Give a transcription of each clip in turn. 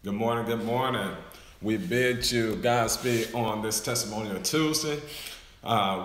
Good morning, good morning. We bid you Godspeed on this Testimonial Tuesday.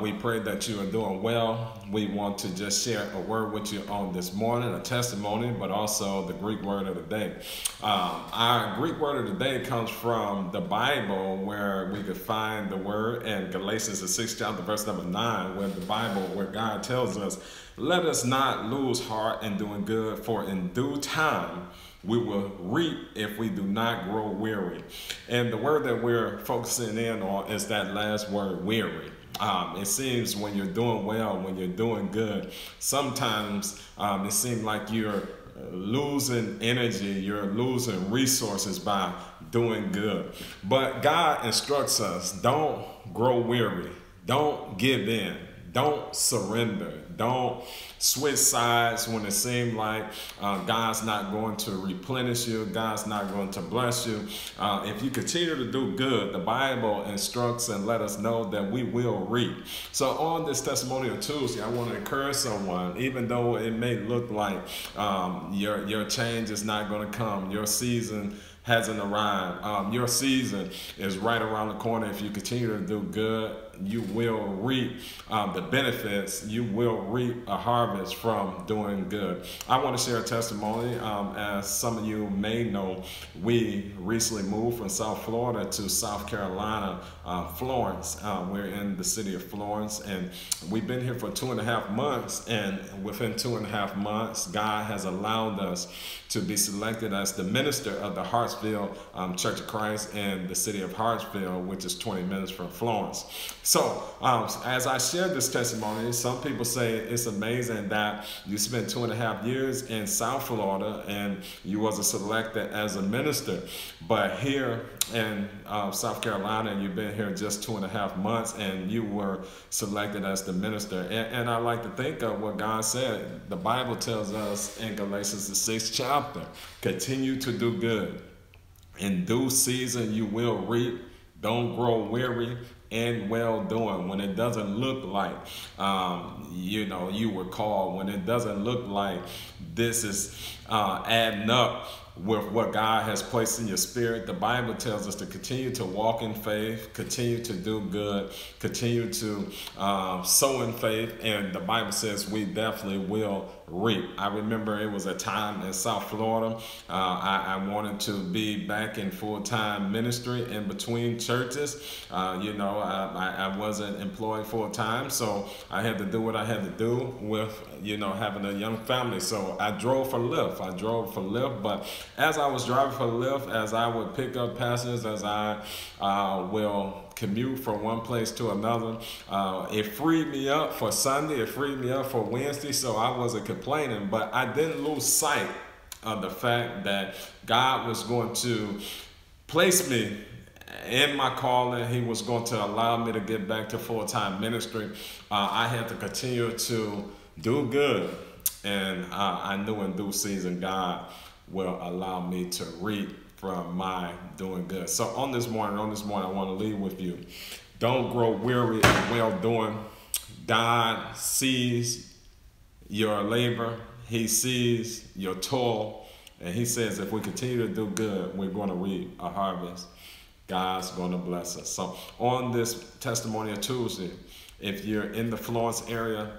We pray that you are doing well. We want to just share a word with you on this morning, a testimony, but also the Greek word of the day. Our Greek word of the day comes from the Bible, where we could find the word in Galatians, the 6th chapter, verse number 9, where God tells us, let us not lose heart in doing good, for in due time we will reap if we do not grow weary. And the word that we're focusing in on is that last word, weary. It seems when you're doing well, when you're doing good, sometimes it seems like you're losing energy, you're losing resources by doing good. But God instructs us, don't grow weary, don't give in, don't surrender, don't switch sides when it seems like God's not going to replenish you, God's not going to bless you. If you continue to do good, the Bible instructs and let us know that we will reap. So on this Testimonial Tuesday, I want to encourage someone, even though it may look like your change is not going to come, your season hasn't arrived, your season is right around the corner. If you continue to do good, you will reap the benefits. You will reap a harvest from doing good. I want to share a testimony. As some of you may know, we recently moved from South Florida to South Carolina, Florence. We're in the city of Florence, and we've been here for 2.5 months. And within 2.5 months, God has allowed us to be selected as the minister of the Hartsfield Church of Christ in the city of Hartsfield, which is 20 minutes from Florence. So as I share this testimony, some people say it's amazing that you spent 2.5 years in South Florida and you was selected as a minister, but here in South Carolina, you've been here just 2.5 months and you were selected as the minister. And I like to think of what God said. The Bible tells us in Galatians, the 6th chapter, continue to do good. In due season you will reap. Don't grow weary in well doing. When it doesn't look like you were called, when it doesn't look like this is adding up with what God has placed in your spirit, the Bible tells us to continue to walk in faith, continue to do good, continue to sow in faith, and the Bible says we definitely will reap. I remember it was a time in South Florida. I wanted to be back in full-time ministry in between churches. I wasn't employed full-time, so I had to do what I had to do with, having a young family. So I drove for Lyft. But as I was driving for Lyft, as I would pick up passengers, as I will commute from one place to another, it freed me up for Sunday, it freed me up for Wednesday, so I wasn't complaining. But I didn't lose sight of the fact that God was going to place me in my calling. He was going to allow me to get back to full-time ministry. I had to continue to do good, and I knew in due season God will allow me to reap from my doing good. So on this morning, I want to leave with you. Don't grow weary in well doing. God sees your labor. He sees your toil. And he says if we continue to do good, we're going to reap a harvest. God's going to bless us. So on this Testimonial Tuesday, if you're in the Florence area,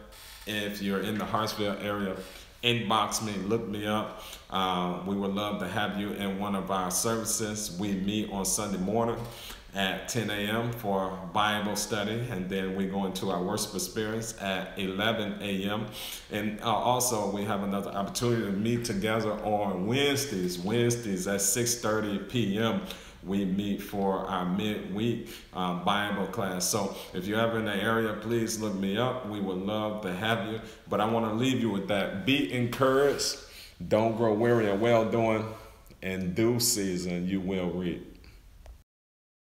if you're in the Hartsfield area, inbox me, look me up. We would love to have you in one of our services. We meet on Sunday morning at 10 a.m. for Bible study, and then we go into our worship experience at 11 a.m. And also we have another opportunity to meet together on Wednesdays at 6:30 p.m. We meet for our midweek Bible class. So if you're ever in the area, please look me up. We would love to have you. But I want to leave you with that. Be encouraged. Don't grow weary in well doing. In due season, you will reap.